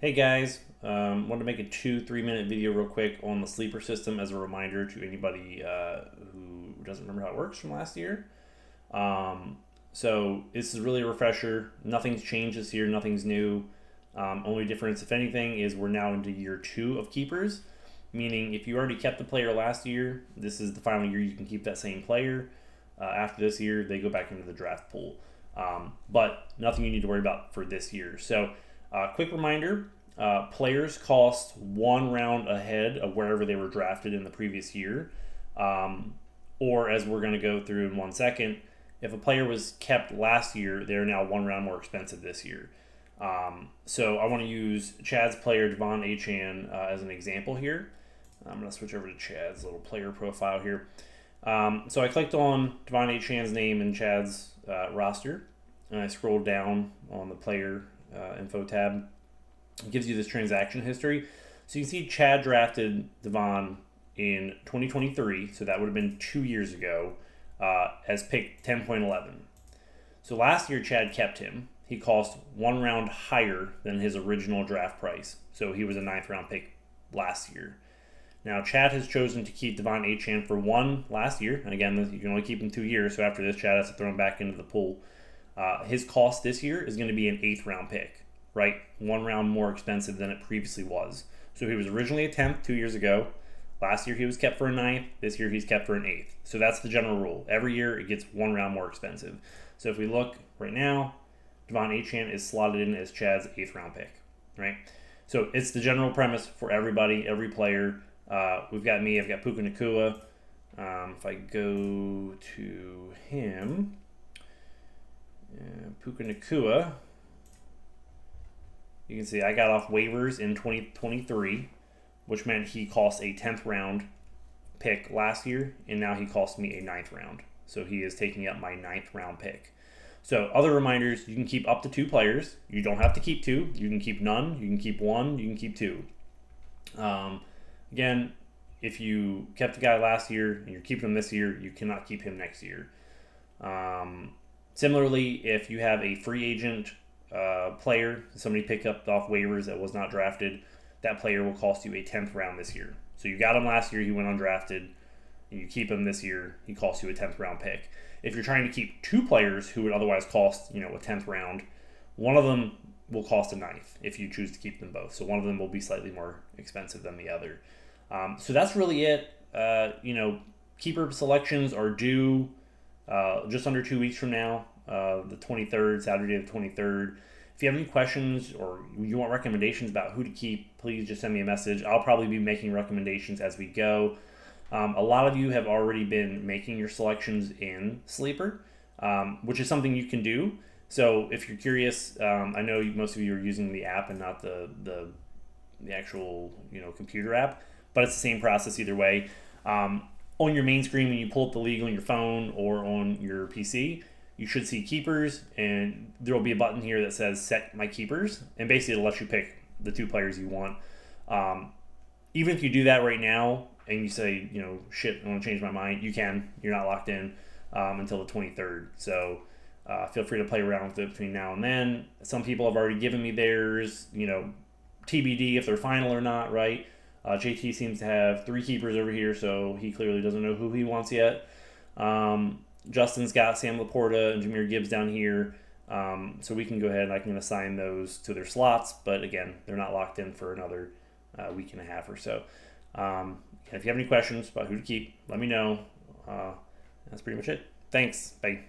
Hey guys, wanted to make a 2-3 minute video real quick on the sleeper system as a reminder to anybody who doesn't remember how it works from last year. Um, so this is really a refresher. Nothing's changed this year, nothing's new. Only difference, if anything, is we're now into year 2 of keepers, meaning if you already kept the player last year, this is the final year you can keep that same player. After this year, they go back into the draft pool. But nothing you need to worry about for this year. So, quick reminder, players cost 1 round ahead of wherever they were drafted in the previous year. Or, as we're going to go through in 1 second, if a player was kept last year, they're now 1 round more expensive this year. So, I want to use Chad's player, Devon Achane, as an example here. I'm going to switch over to Chad's little player profile here. So I clicked on Devon Achane's name in Chad's roster, and I scrolled down on the player info tab. It gives you this transaction history. So you can see Chad drafted Devon in 2023, so that would have been 2 years ago, as pick 10.11. So last year Chad kept him. He cost 1 round higher than his original draft price, so he was a 9th round pick last year. Now, Chad has chosen to keep Devon Achane for 1 last year. And again, you can only keep him 2 years, so after this, Chad has to throw him back into the pool. His cost this year is going to be an 8th round pick, right? 1 round more expensive than it previously was. So he was originally a 10th 2 years ago. Last year, he was kept for a 9th. This year, he's kept for an 8th. So that's the general rule. Every year, it gets 1 round more expensive. So if we look right now, Devon Achane is slotted in as Chad's 8th round pick, right? So it's the general premise for everybody, every player. We've got me, I've got Puka Nacua. If I go to him, Puka Nacua, you can see I got off waivers in 2023, which meant he cost a 10th round pick last year, and now he cost me a 9th round. So he is taking up my 9th round pick. So other reminders, you can keep up to 2 players. You don't have to keep 2. You can keep none. You can keep 1. You can keep 2. Again, if you kept the guy last year and you're keeping him this year, you cannot keep him next year. Similarly, if you have a free agent player, somebody picked up off waivers that was not drafted, that player will cost you a 10th round this year. So you got him last year, he went undrafted, and you keep him this year, he costs you a 10th round pick. If you're trying to keep 2 players who would otherwise cost, a 10th round, one of them will cost a 9th if you choose to keep them both. So one of them will be slightly more expensive than the other. So that's really it. Keeper selections are due just under 2 weeks from now, the 23rd, Saturday the 23rd. If you have any questions or you want recommendations about who to keep, please just send me a message. I'll probably be making recommendations as we go. A lot of you have already been making your selections in Sleeper, which is something you can do. So if you're curious, I know most of you are using the app and not the actual computer app, but it's the same process either way. On your main screen, when you pull up the league on your phone or on your PC, you should see keepers, and there will be a button here that says set my keepers, and basically it'll let you pick the 2 players you want. Even if you do that right now and you say, shit, I want to change my mind, you can. You're not locked in until the 23rd. So feel free to play around with it between now and then. Some people have already given me theirs, TBD if they're final or not, right? JT seems to have 3 keepers over here, so he clearly doesn't know who he wants yet. Justin's got Sam Laporta and Jahmyr Gibbs down here, so we can go ahead and I can assign those to their slots, but again, they're not locked in for another week and a half or so. If you have any questions about who to keep, let me know. That's pretty much it. Thanks. Bye.